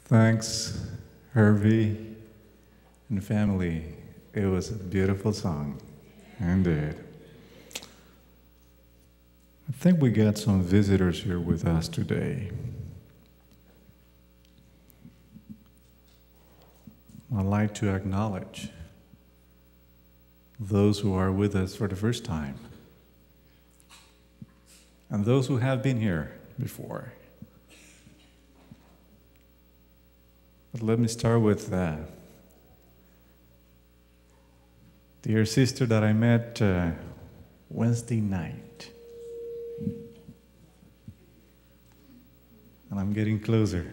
Thanks, Hervey and family. It was a beautiful song, indeed. I think we got some visitors here with us today. I'd like to acknowledge those who are with us for the first time and those who have been here before. But let me start with dear sister that I met Wednesday night. And I'm getting closer.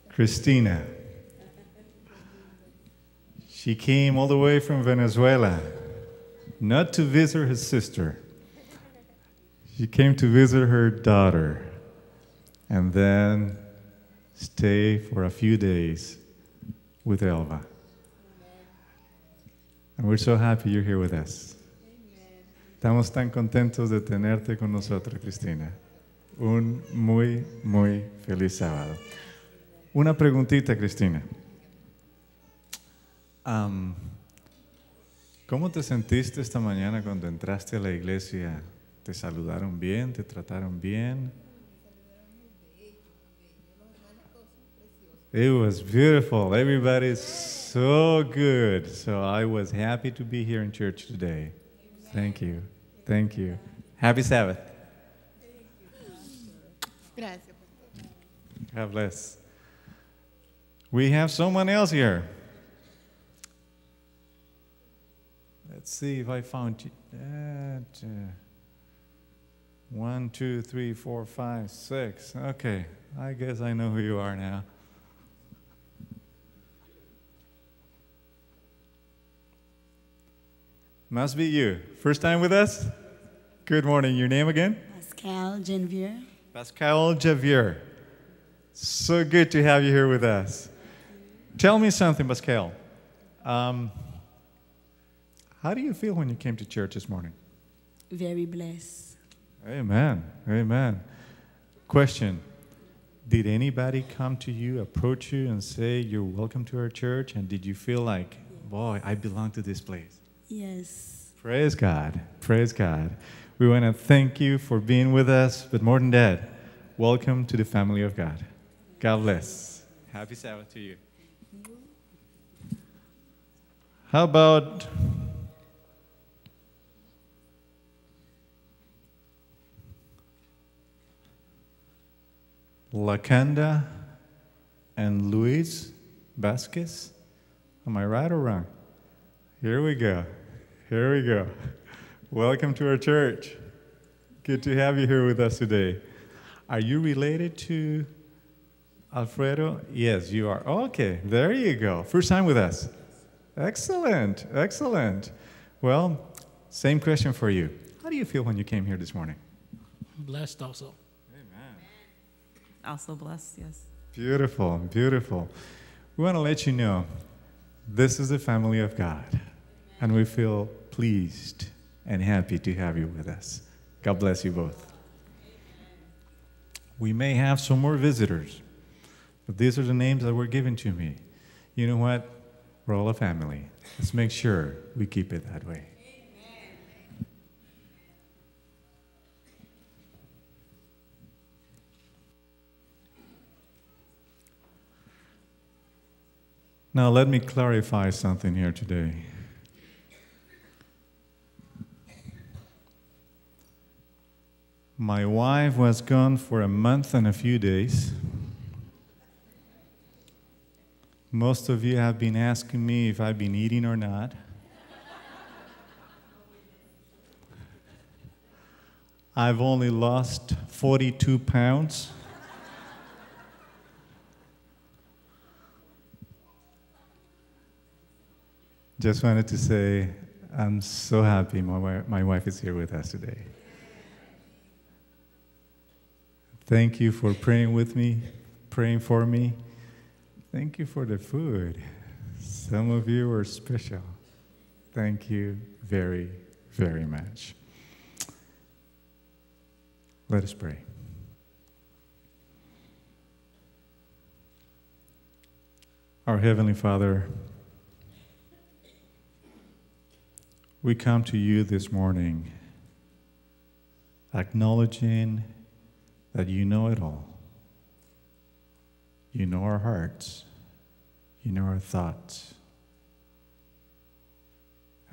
Christina. She came all the way from Venezuela, not to visit her sister. She came to visit her daughter and then stay for a few days with Elva. And we're so happy you're here with us. Estamos tan contentos de tenerte con nosotros, Cristina. Un muy, muy feliz sábado. Una preguntita, Cristina. ¿Cómo te sentiste esta mañana cuando entraste a la iglesia? ¿Te saludaron bien? ¿Te trataron bien? It was beautiful. Everybody's so good. So I was happy to be here in church today. Thank you. Thank you. Happy Sabbath. God bless. We have someone else here. Let's see if I found you. 1, 2, 3, 4, 5, 6. Okay, I guess I know who you are now. Must be you. First time with us? Good morning. Your name again? Pascal Janvier. Pascal Javier. So good to have you here with us. Tell me something, Pascal. How do you feel when you came to church this morning? Very blessed. Amen. Amen. Question. Did anybody come to you, approach you, and say, you're welcome to our church? And did you feel like, boy, I belong to this place? Yes. Praise God. Praise God. We want to thank you for being with us, but more than that, welcome to the family of God. God bless. Happy Sabbath to you. How about Lacanda and Luis Vasquez? Am I right or wrong? Here we go. Here we go. Welcome to our church. Good to have you here with us today. Are you related to Alfredo? Yes, you are. Okay, there you go. First time with us. Excellent, excellent. Well, same question for you. How do you feel when you came here this morning? Blessed also. Amen. Also blessed, yes. Beautiful, beautiful. We want to let you know this is the family of God, and we feel pleased and happy to have you with us. God bless you both. We may have some more visitors, but these are the names that were given to me. You know what? We're all a family. Let's make sure we keep it that way. Now, let me clarify something here today. My wife was gone for a month and a few days. Most of you have been asking me if I've been eating or not. I've only lost 42 pounds. Just wanted to say, I'm so happy my wife is here with us today. Thank you for praying with me, praying for me. Thank you for the food. Some of you are special. Thank you very, very much. Let us pray. Our Heavenly Father, we come to you this morning acknowledging that you know it all. You know our hearts. You know our thoughts.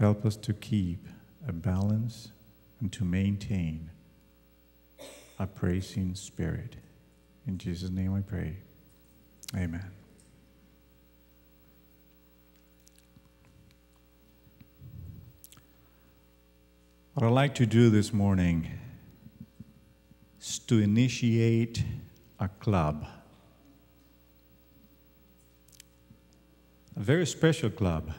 Help us to keep a balance and to maintain a praising spirit. In Jesus' name I pray. Amen. What I'd like to do this morning is to initiate a club. A very special club.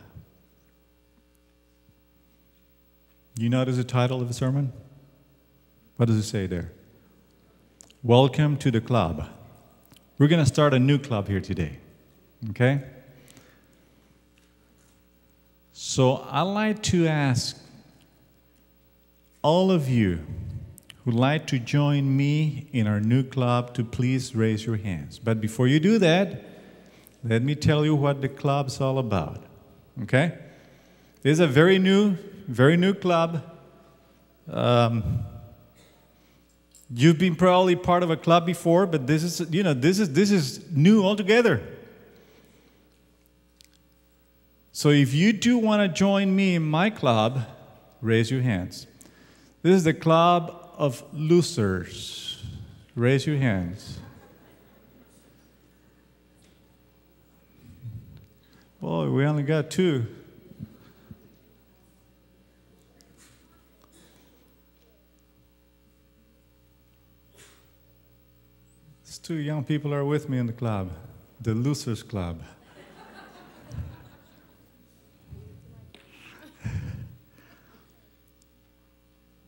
You notice the title of the sermon? What does it say there? Welcome to the club. We're going to start a new club here today. Okay? So I'd like to ask all of you who'd like to join me in our new club to please raise your hands. But before you do that, let me tell you what the club's all about. Okay? This is a very new club. You've been probably part of a club before, but this is new altogether. So if you do want to join me in my club, raise your hands. This is the club of losers. Raise your hands. Boy, we only got 2. These 2 young people are with me in the club, the Losers Club.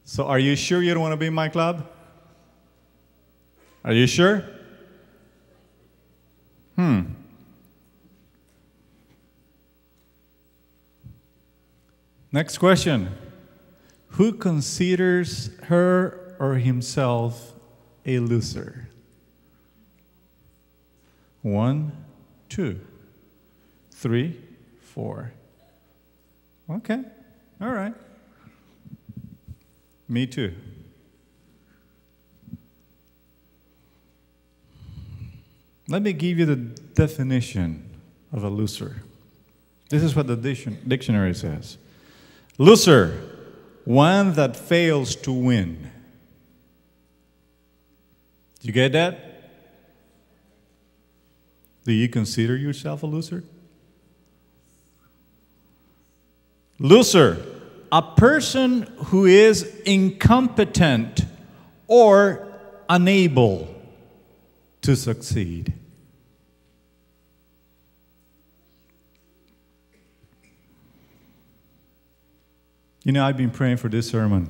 So are you sure you don't want to be in my club? Are you sure? Next question. Who considers her or himself a loser? 1, 2, 3, 4. Okay. All right. Me too. Let me give you the definition of a loser. This is what the dictionary says. Loser, one that fails to win. You get that? Do you consider yourself a loser? Loser, a person who is incompetent or unable to succeed. You know, I've been praying for this sermon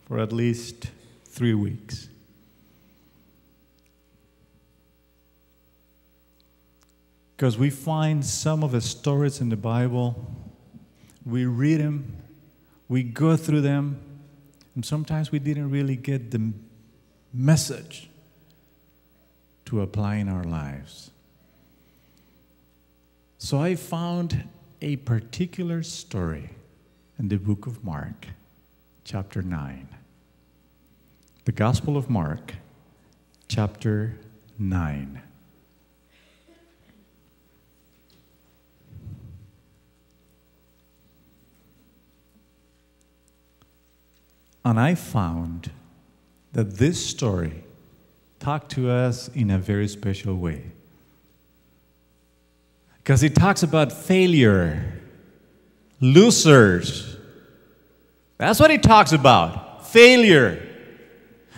for at least 3 weeks. Because we find some of the stories in the Bible, we read them, we go through them, and sometimes we didn't really get the message to apply in our lives. So I found a particular story in the book of Mark, chapter 9. The Gospel of Mark, chapter 9. And I found that this story talked to us in a very special way. Because it talks about failure, losers. That's what it talks about, failure.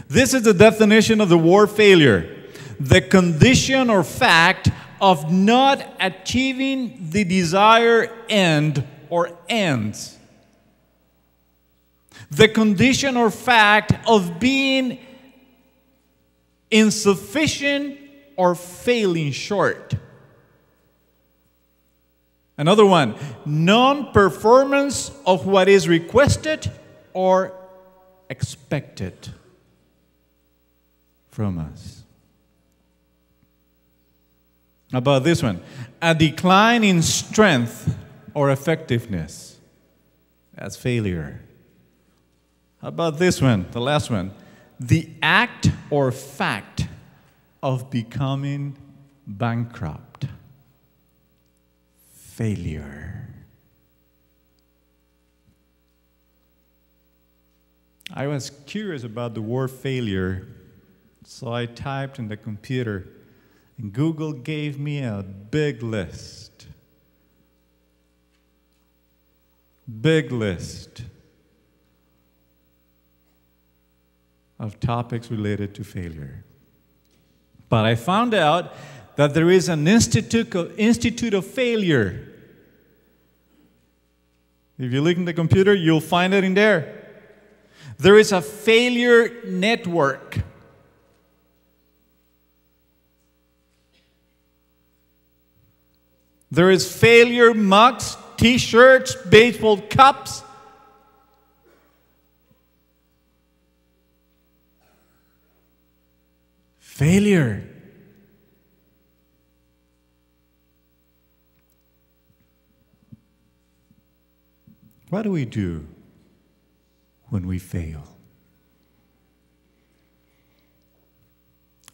This is the definition of the word failure. The condition or fact of not achieving the desired end or ends. The condition or fact of being insufficient or failing short. Another one, non-performance of what is requested or expected from us. How about this one? A decline in strength or effectiveness. That's failure. How about this one? The last one. The act or fact of becoming bankrupt. Failure. I was curious about the word failure, so I typed in the computer, and Google gave me a big list. Big list of topics related to failure. But I found out that there is an institute of failure. If you look in the computer, you'll find it in there. There is a failure network. There is failure mugs, t-shirts, baseball cups. Failure. What do we do when we fail?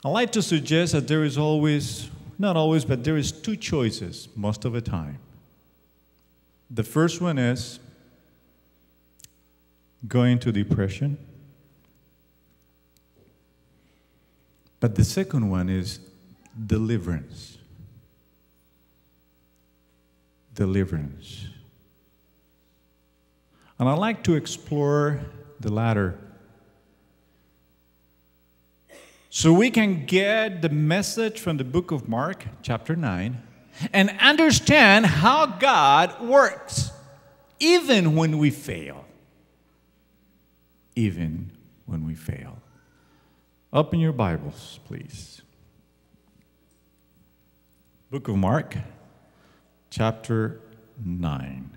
I like to suggest that there is always, not always, but there is two choices most of the time. The first one is going into depression. But the second one is deliverance. Deliverance. And I like to explore the latter so we can get the message from the book of Mark, chapter 9, and understand how God works, even when we fail. Even when we fail. Open your Bibles, please. Book of Mark, chapter 9.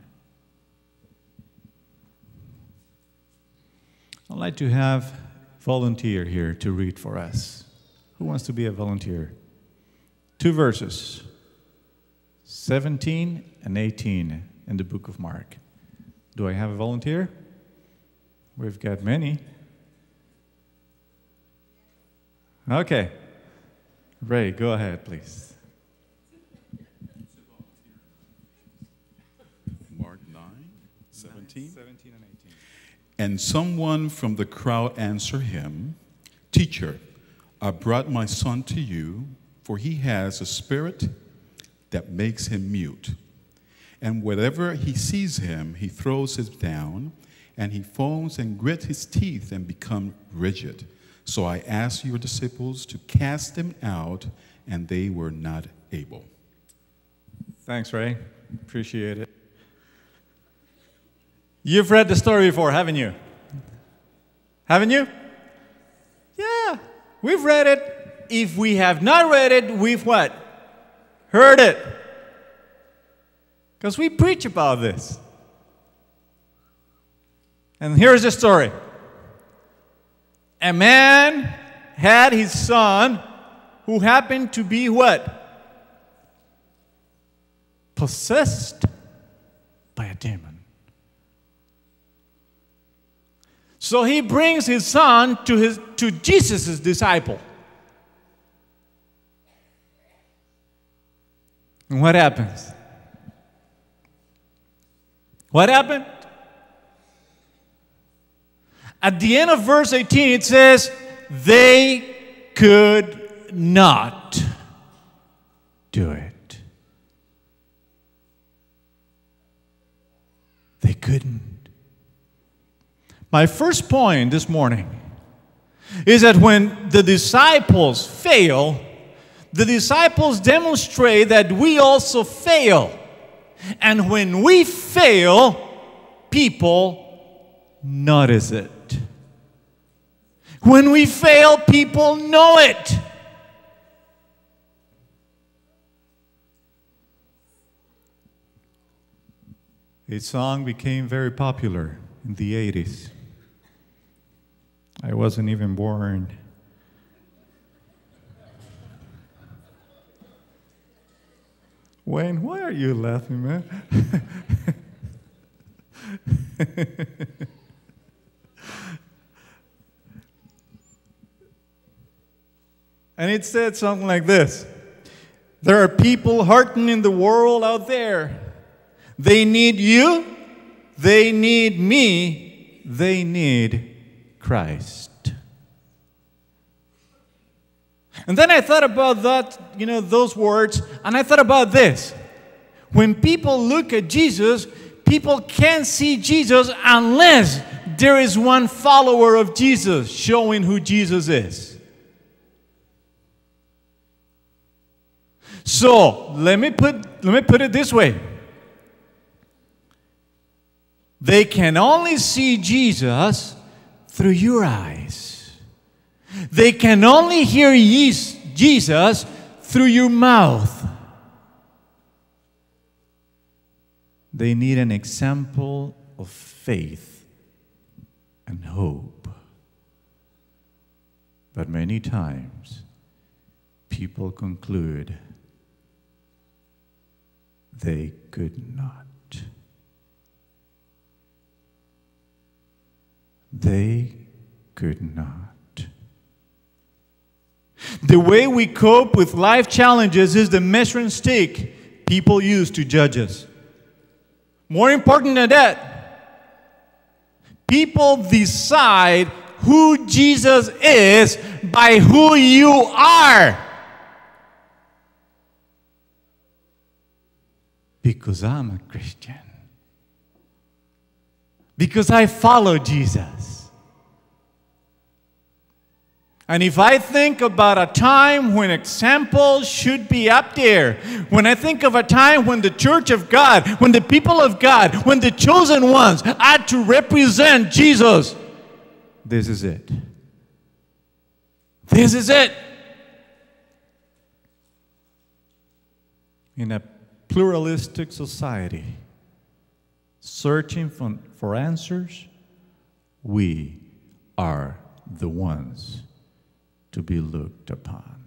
I'd like to have a volunteer here to read for us. Who wants to be a volunteer? 2 verses, 17 and 18 in the book of Mark. Do I have a volunteer? We've got many. Okay. Ray, go ahead, please. Mark 9, 17. 17 and 18. And someone from the crowd answered him, "Teacher, I brought my son to you, for he has a spirit that makes him mute. And whenever he sees him, he throws it down, and he foams and grits his teeth and becomes rigid. So I asked your disciples to cast him out, and they were not able." Thanks, Ray. Appreciate it. You've read the story before, haven't you? Haven't you? Yeah, we've read it. If we have not read it, we've what? Heard it. Because we preach about this. And here's the story. A man had his son who happened to be what? Possessed by a demon. So he brings his son to Jesus' disciple. And what happens? What happened? At the end of verse 18, it says, they could not do it. They couldn't. My first point this morning is that when the disciples fail, the disciples demonstrate that we also fail. And when we fail, people notice it. When we fail, people know it. A song became very popular in the 80s. I wasn't even born. Wayne, why are you laughing, man? And it said something like this. There are people hurting in the world out there. They need you. They need me. They need Christ. And then I thought about that, those words, and I thought about this. When people look at Jesus, people can't see Jesus unless there is one follower of Jesus showing who Jesus is. So, let me put it this way. They can only see Jesus through your eyes. They can only hear Jesus through your mouth. They need an example of faith and hope. But many times, people conclude they could not. They could not. The way we cope with life challenges is the measuring stick people use to judge us. More important than that, people decide who Jesus is by who you are. Because I'm a Christian. Because I follow Jesus. And if I think about a time when examples should be up there, when I think of a time when the church of God, when the people of God, when the chosen ones are to represent Jesus, this is it. This is it. In a pluralistic society, searching for answers, we are the ones to be looked upon.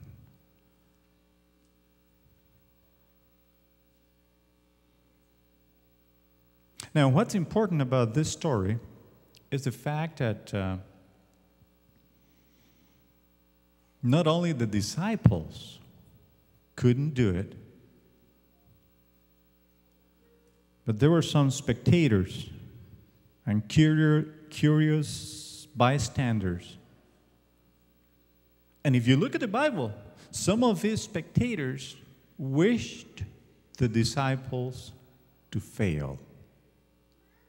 Now, what's important about this story is the fact that not only the disciples couldn't do it, but there were some spectators and curious bystanders. And if you look at the Bible, some of these spectators wished the disciples to fail.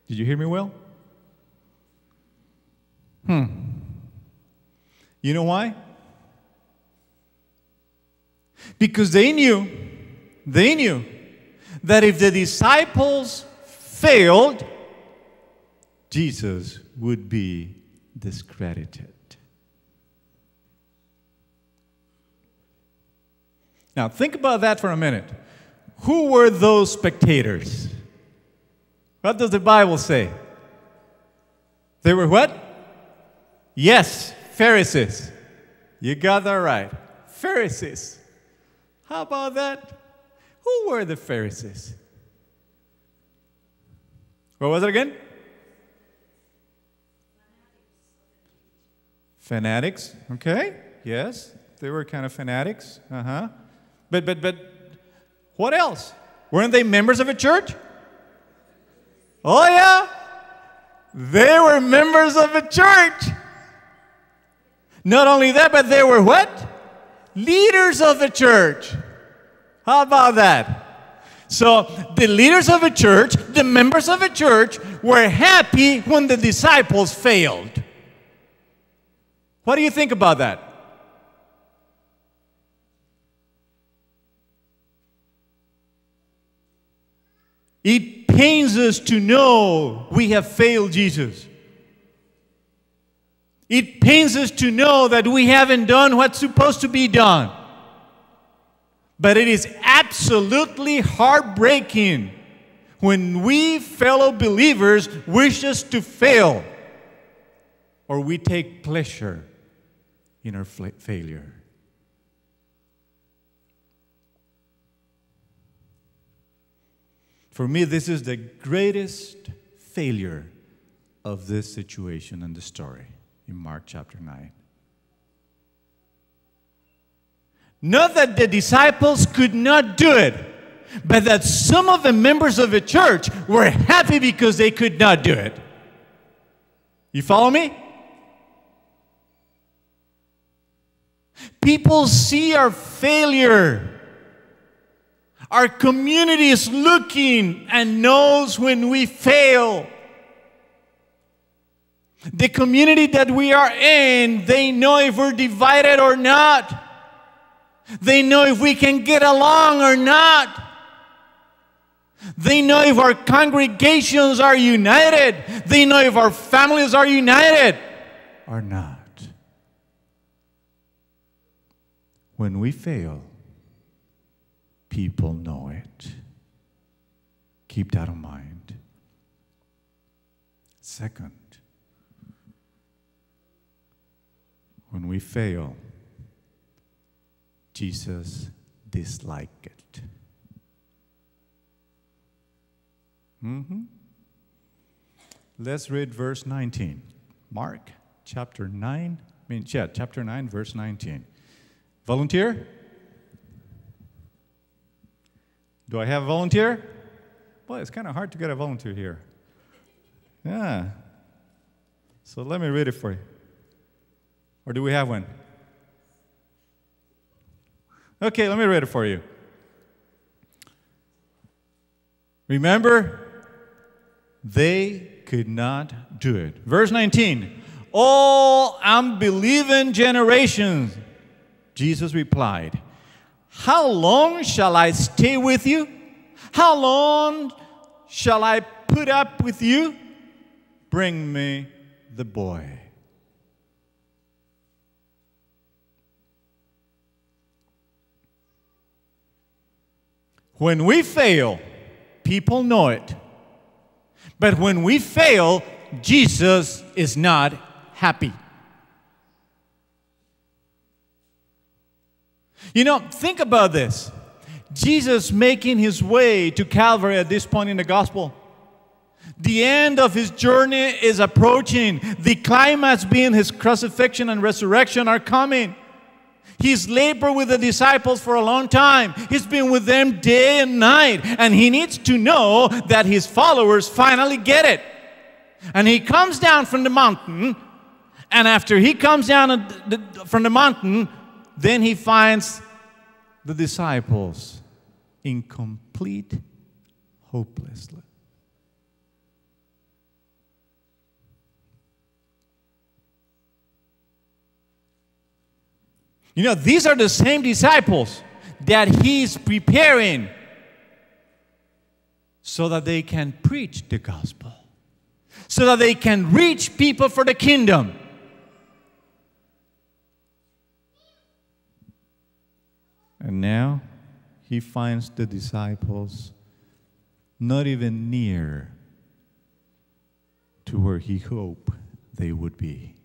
Did you hear me well? You know why? Because they knew that if the disciples failed, Jesus would be discredited. Now, think about that for a minute. Who were those spectators? What does the Bible say? They were what? Yes, Pharisees. You got that right. Pharisees. How about that? Who were the Pharisees? What was it again? Fanatics. Okay. Yes, they were kind of fanatics. But what else? Weren't they members of a church? Oh yeah, they were members of a church. Not only that, but they were what? Leaders of the church. How about that? So the leaders of a church, the members of a church, were happy when the disciples failed. What do you think about that? It pains us to know we have failed Jesus. It pains us to know that we haven't done what's supposed to be done. But it is absolutely heartbreaking when we fellow believers wish us to fail or we take pleasure in our failure. For me, this is the greatest failure of this situation and the story in Mark chapter 9. Not that the disciples could not do it, but that some of the members of the church were happy because they could not do it. You follow me? People see our failure. Our community is looking and knows when we fail. The community that we are in, they know if we're divided or not. They know if we can get along or not. They know if our congregations are united. They know if our families are united or not. When we fail, people know it. Keep that in mind. Second, when we fail, Jesus disliked it. Let's read verse 19. Mark chapter 9, chapter 9, verse 19. Volunteer? Do I have a volunteer? Boy, it's kind of hard to get a volunteer here. Yeah. So let me read it for you. Or do we have one? Okay, let me read it for you. Remember, they could not do it. Verse 19. All unbelieving generations, Jesus replied, how long shall I stay with you? How long shall I put up with you? Bring me the boy. When we fail, people know it. But when we fail, Jesus is not happy. You know, think about this. Jesus making his way to Calvary at this point in the gospel. The end of his journey is approaching. The climax being his crucifixion and resurrection are coming. He's labored with the disciples for a long time. He's been with them day and night. And he needs to know that his followers finally get it. And he comes down from the mountain. And after he comes down from the mountain, then he finds the disciples in complete hopelessness. You know, these are the same disciples that he's preparing so that they can preach the gospel, so that they can reach people for the kingdom. And now he finds the disciples not even near to where he hoped they would be.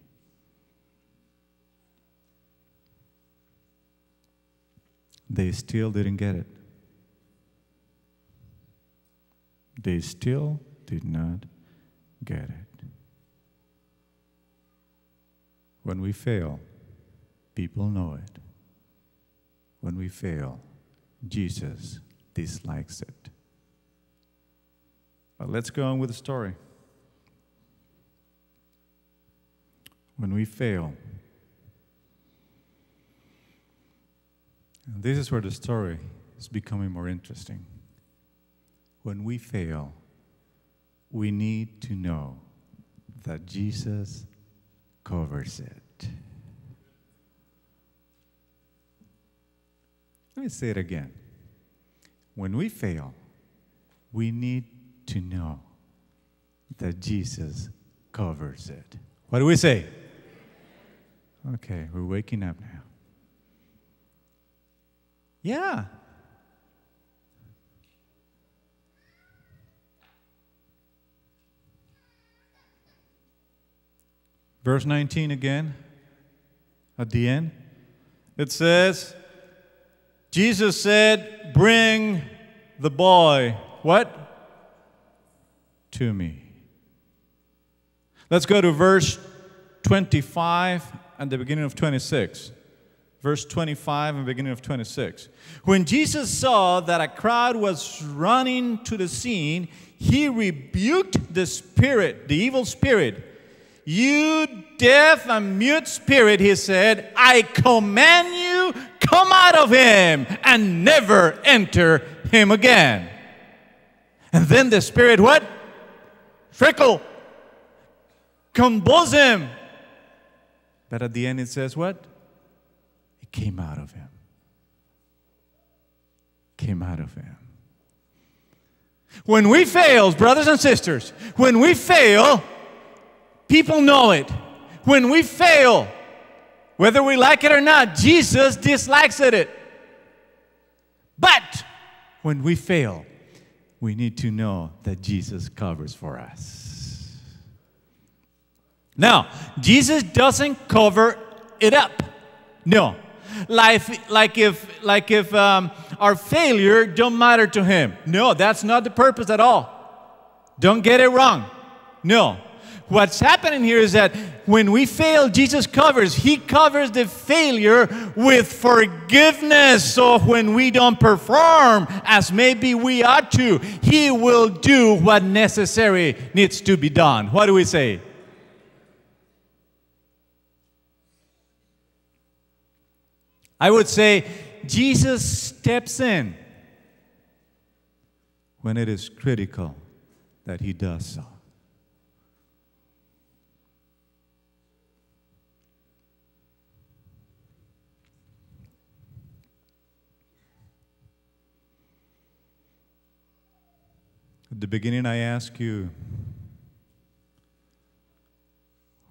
They still didn't get it. They still did not get it. When we fail, people know it. When we fail, Jesus dislikes it. But let's go on with the story. When we fail, and this is where the story is becoming more interesting. When we fail, we need to know that Jesus covers it. Let me say it again. When we fail, we need to know that Jesus covers it. What do we say? Okay, we're waking up now. Yeah. Verse 19 again, at the end. It says, Jesus said, bring the boy. What? to me. Let's go to verse 25 and the beginning of 26. Verse 25 and beginning of 26. When Jesus saw that a crowd was running to the scene, he rebuked the spirit, the evil spirit. You deaf and mute spirit, he said, I command you, come out of him and never enter him again. And then the spirit, what? Trickle. Convulse him. But at the end it says what? It came out of him. Came out of him. When we fail, brothers and sisters, when we fail, people know it. When we fail, whether we like it or not, Jesus dislikes it. But when we fail, we need to know that Jesus covers for us. Now, Jesus doesn't cover it up. No. Like if our failure don't matter to him. No, that's not the purpose at all. Don't get it wrong. No. What's happening here is that when we fail, Jesus covers. He covers the failure with forgiveness. So when we don't perform as maybe we ought to, he will do what necessary needs to be done. What do we say? I would say Jesus steps in when it is critical that he does so. At the beginning, I asked you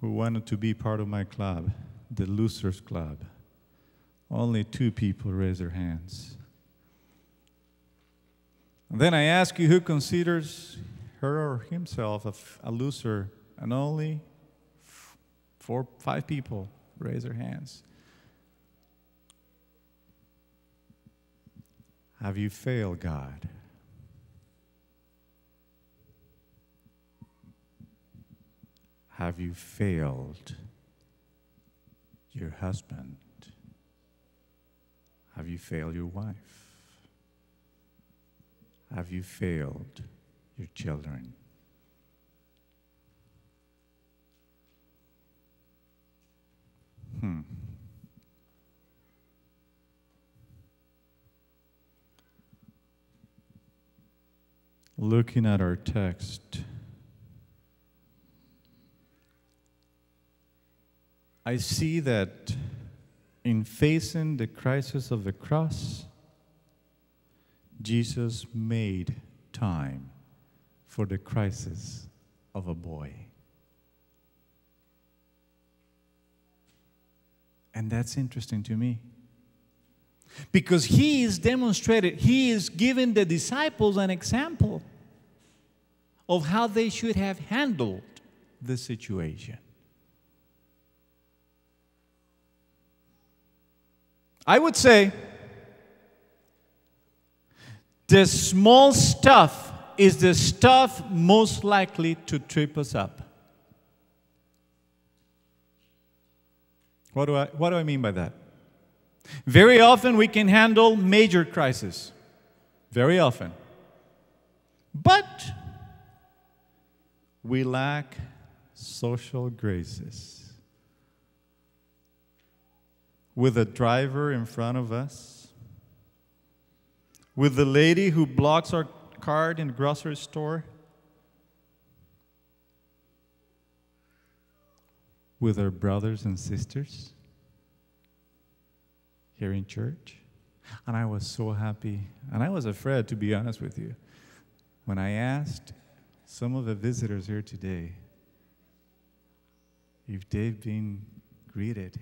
who wanted to be part of my club, the Losers Club. Only 2 people raised their hands. And then I ask you who considers her or himself a loser, and only 5 people raise their hands. Have you failed God? Have you failed your husband? Have you failed your wife? Have you failed your children? Looking at our text, I see that in facing the crisis of the cross, Jesus made time for the crisis of a boy. And that's interesting to me. Because he is demonstrated, he is giving the disciples an example of how they should have handled the situation. I would say the small stuff is the stuff most likely to trip us up. What do I mean by that? Very often we can handle major crises. Very often. But we lack social graces. With a driver in front of us, with the lady who blocks our cart in the grocery store, with our brothers and sisters here in church. And I was so happy, and I was afraid, to be honest with you, when I asked some of the visitors here today if they've been greeted,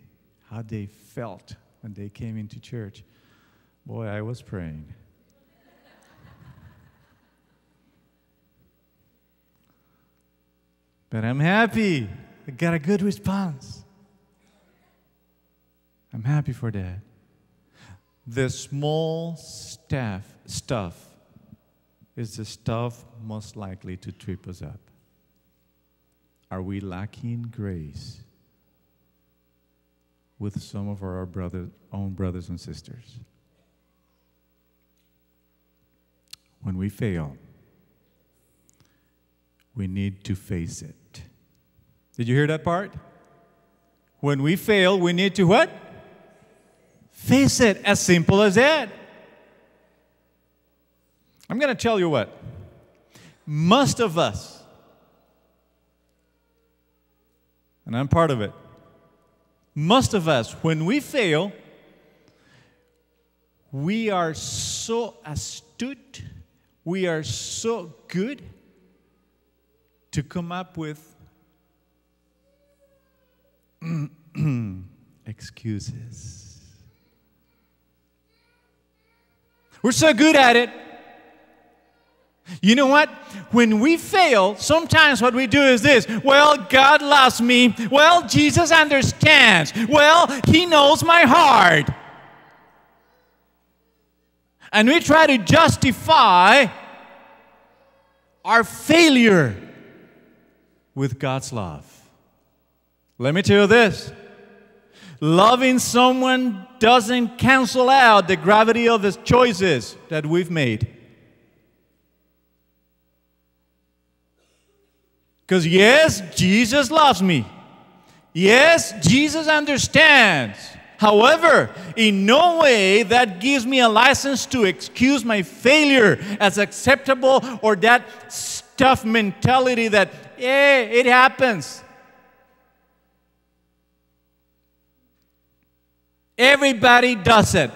how they felt when they came into church. Boy, I was praying. But I'm happy. I got a good response. I'm happy for that. The small stuff is the stuff most likely to trip us up. Are we lacking grace with some of our own brothers and sisters? When we fail, we need to face it. Did you hear that part? When we fail, we need to what? Face it. As simple as that. I'm going to tell you what. Most of us, and I'm part of it, most of us, when we fail, we are so astute, we are so good to come up with excuses. We're so good at it. You know what? When we fail, sometimes what we do is this. Well, God loves me. Well, Jesus understands. Well, He knows my heart. And we try to justify our failure with God's love. Let me tell you this. Loving someone doesn't cancel out the gravity of the choices that we've made. Because yes, Jesus loves me. Yes, Jesus understands. However, in no way that gives me a license to excuse my failure as acceptable, or that stuff mentality that, it happens. Everybody does it.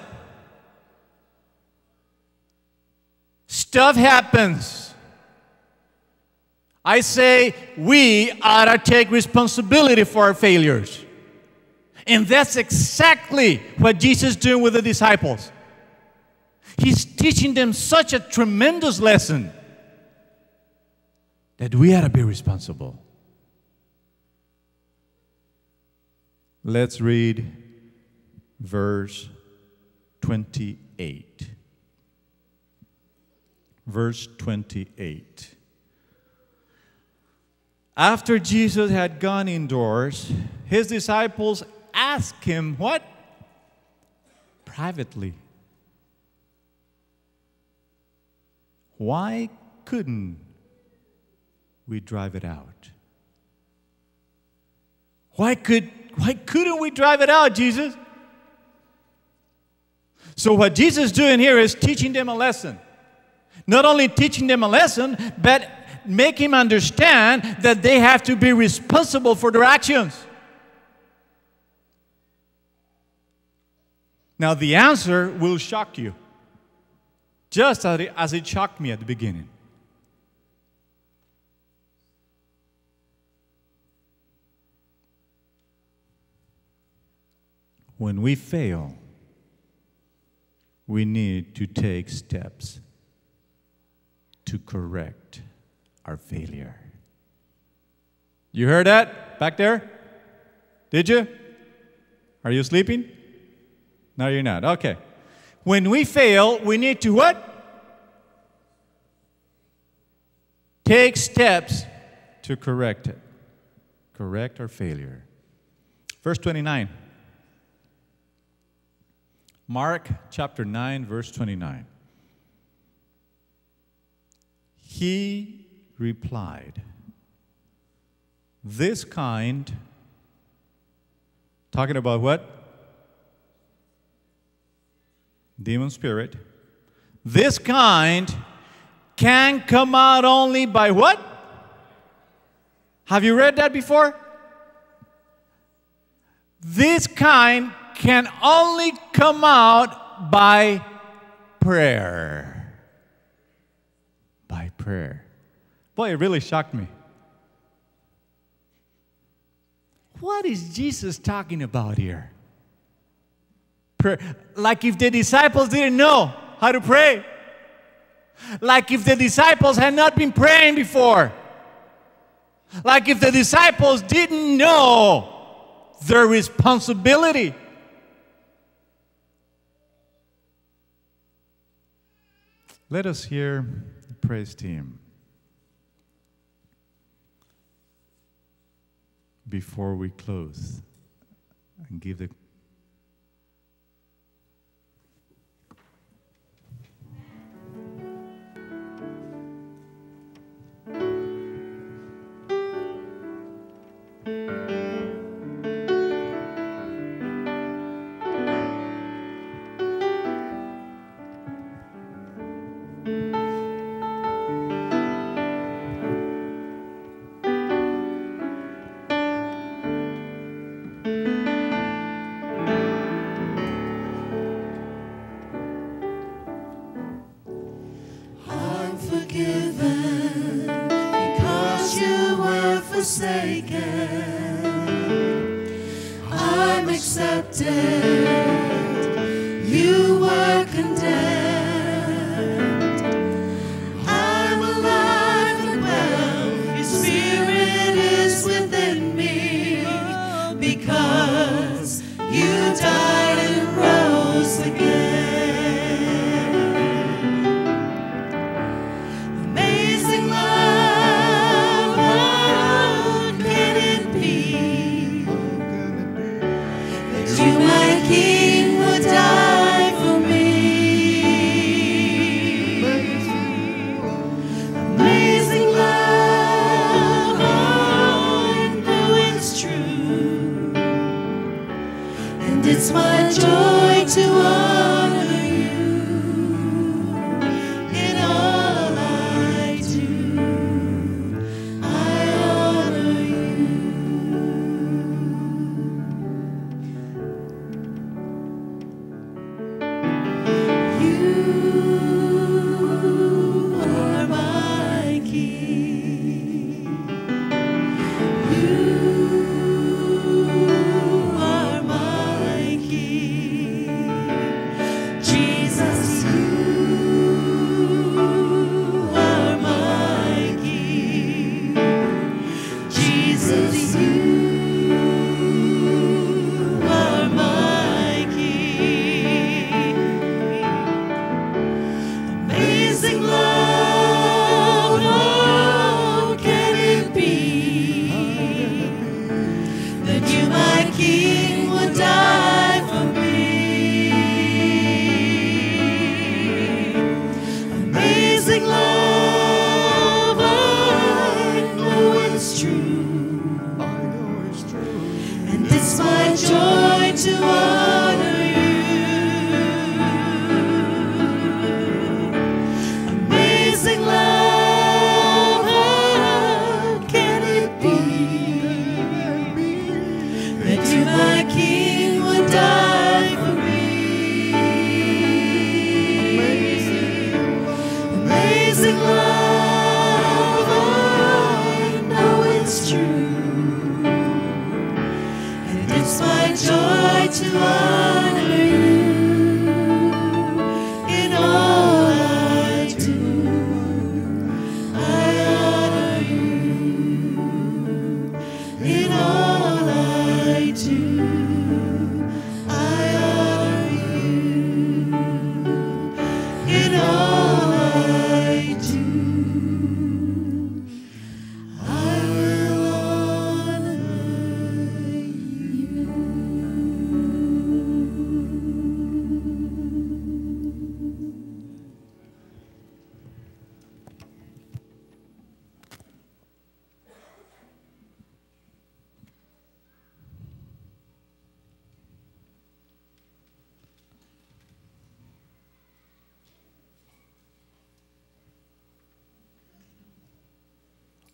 Stuff happens. I say we ought to take responsibility for our failures. And that's exactly what Jesus is doing with the disciples. He's teaching them such a tremendous lesson that we ought to be responsible. Let's read verse 28. Verse 28. After Jesus had gone indoors, His disciples asked Him, what? Privately. Why couldn't we drive it out? Why couldn't we drive it out, Jesus? So what Jesus is doing here is teaching them a lesson. Not only teaching them a lesson, but make him understand that they have to be responsible for their actions. Now the answer will shock you, just as it shocked me at the beginning. When we fail, we need to take steps to correct our failure. You heard that back there? Did you? Are you sleeping? No, you're not. Okay. When we fail, we need to what? Take steps to correct it. Correct our failure. Verse 29. Mark chapter 9, verse 29. He replied, this kind, talking about what? Demon spirit. This kind can come out only by what? Have you read that before? This kind can only come out by prayer. By prayer. Boy, it really shocked me. What is Jesus talking about here? Prayer. Like if the disciples didn't know how to pray. Like if the disciples had not been praying before. Like if the disciples didn't know their responsibility. Let us hear the praise team before we close and give the I'm forgiven because you were forsaken. I'm accepted. You were condemned. I'm alive and well. Your spirit is within me because you died and rose again. Amazing love, how can it be that you, my King, would die for me? Amazing love, I know it's true, and it's my joy to honor you in all I do. I honor you. You are my King. You are my King. Jesus, you are my King. Jesus, you are my King. Amazing love, how can it be that you, my King, would die for me? Amazing love, I know it's true, and it's my joy to honor you. Amazing love, how can it be that you, my King, would die for me? Amazing love, I know it's true, and it's my joy to honor you in all I do. I honor you in all I do. I honor you in all I do. I will honor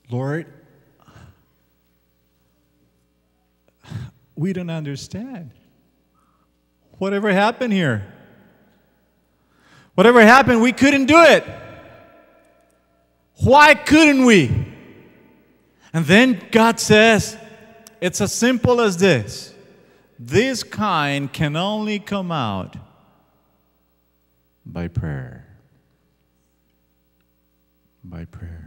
Lord, we don't understand. Whatever happened here? Whatever happened, we couldn't do it. Why couldn't we? And then God says, it's as simple as this. This kind can only come out by prayer. By prayer.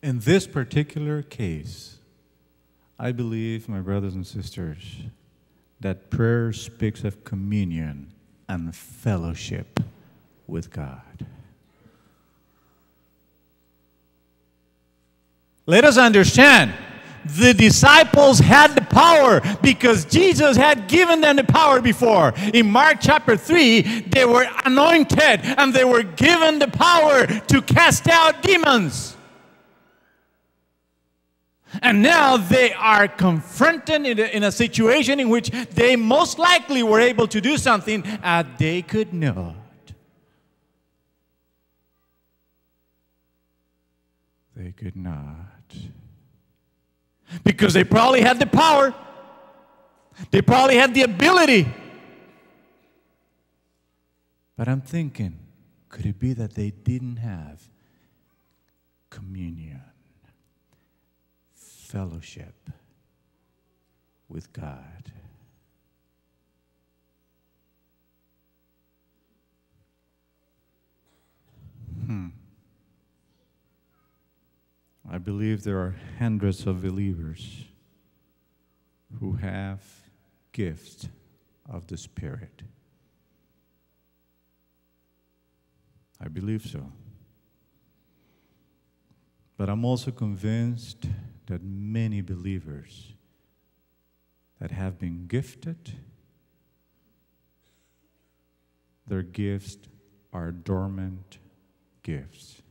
In this particular case, I believe, my brothers and sisters, that prayer speaks of communion and fellowship with God. Let us understand, the disciples had the power because Jesus had given them the power before. In Mark chapter 3, they were anointed and they were given the power to cast out demons. And now they are confronted in a situation in which they most likely were able to do something that they could not. They could not. Because they probably had the power. They probably had the ability. But I'm thinking, could it be that they didn't have communion, fellowship with God? I believe there are hundreds of believers who have gifts of the Spirit. I believe so. But I'm also convinced that many believers that have been gifted, their gifts are dormant gifts.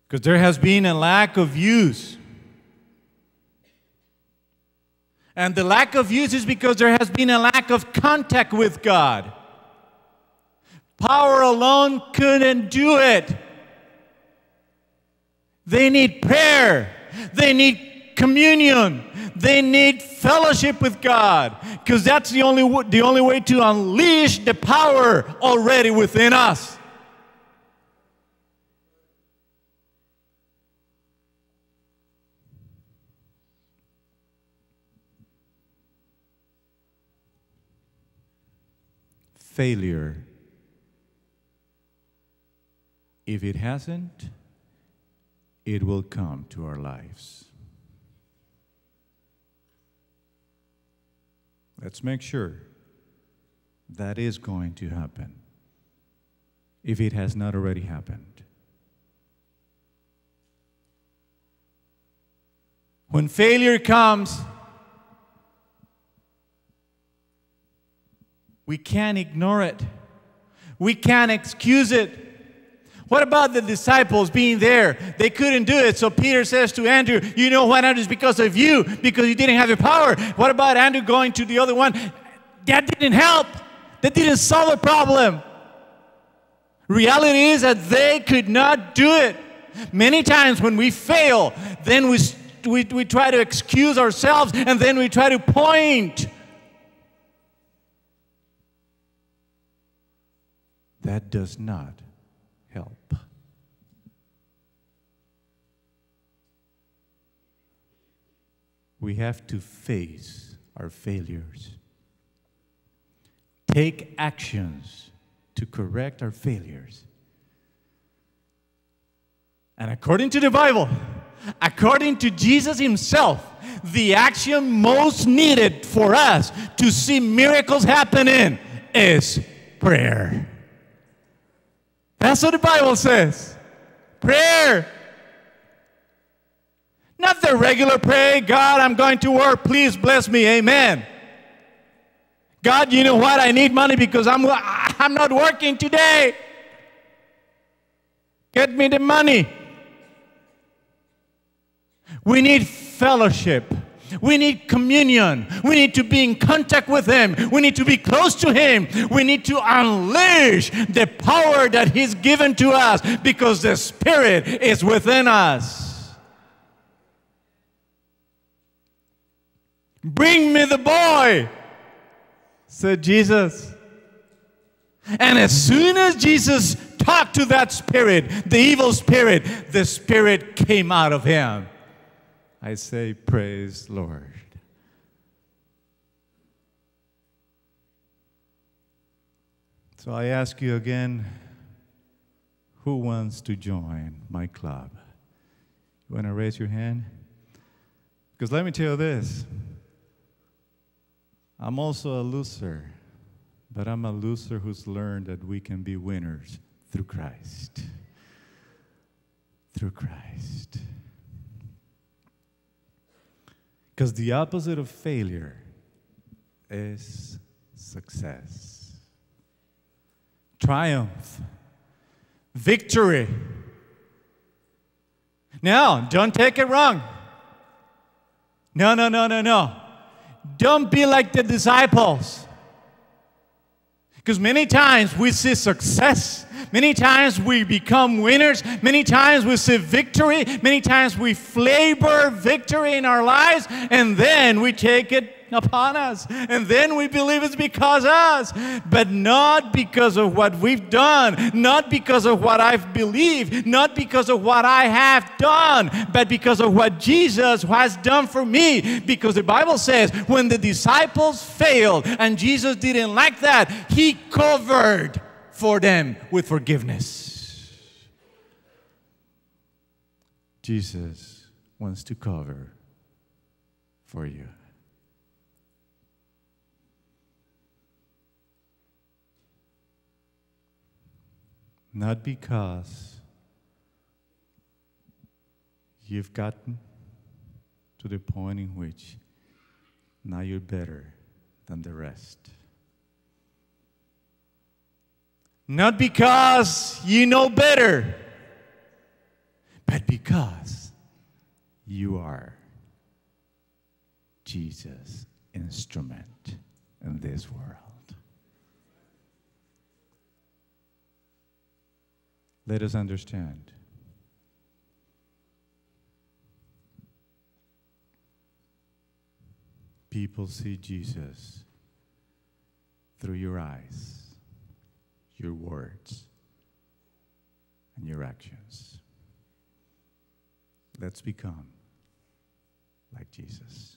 Because there has been a lack of use. And the lack of use is because there has been a lack of contact with God. Power alone couldn't do it. They need prayer. They need communion. They need fellowship with God. Because that's the only way to unleash the power already within us. Failure, if it hasn't, it will come to our lives. Let's make sure that is going to happen, if it has not already happened. When failure comes, we can't ignore it. We can't excuse it. What about the disciples being there? They couldn't do it. So Peter says to Andrew, you know what, Andrew, it's because of you, because you didn't have the power. What about Andrew going to the other one? That didn't help. That didn't solve the problem. Reality is that they could not do it. Many times when we fail, then we try to excuse ourselves, and then we try to point. That does not help. We have to face our failures. Take actions to correct our failures. And according to the Bible, according to Jesus himself, the action most needed for us to see miracles happening is prayer. That's what the Bible says. Prayer. Not the regular prayer, God, I'm going to work, please bless me, amen. God, you know what, I need money because I'm not working today. Get me the money. We need fellowship. We need communion. We need to be in contact with him. We need to be close to him. We need to unleash the power that he's given to us because the Spirit is within us. Bring me the boy, said Jesus. And as soon as Jesus talked to that spirit, the evil spirit, the spirit came out of him. I say, praise Lord. So I ask you again, who wants to join my club? You want to raise your hand? Because let me tell you this. I'm also a loser, but I'm a loser who's learned that we can be winners through Christ. Through Christ. Because the opposite of failure is success, triumph, victory. Now, don't take it wrong. No. Don't be like the disciples. Because many times we see success. Many times we become winners. Many times we see victory. Many times we flavor victory in our lives. And then we take it upon us. And then we believe it's because of us. But not because of what we've done. Not because of what I've believed. Not because of what I have done. But because of what Jesus has done for me. Because the Bible says when the disciples failed and Jesus didn't like that, He covered for them with forgiveness. Jesus wants to cover for you. Not because you've gotten to the point in which now you're better than the rest. Not because you know better, but because you are Jesus' instrument in this world. Let us understand. People see Jesus through your eyes, your words, and your actions. Let's become like Jesus.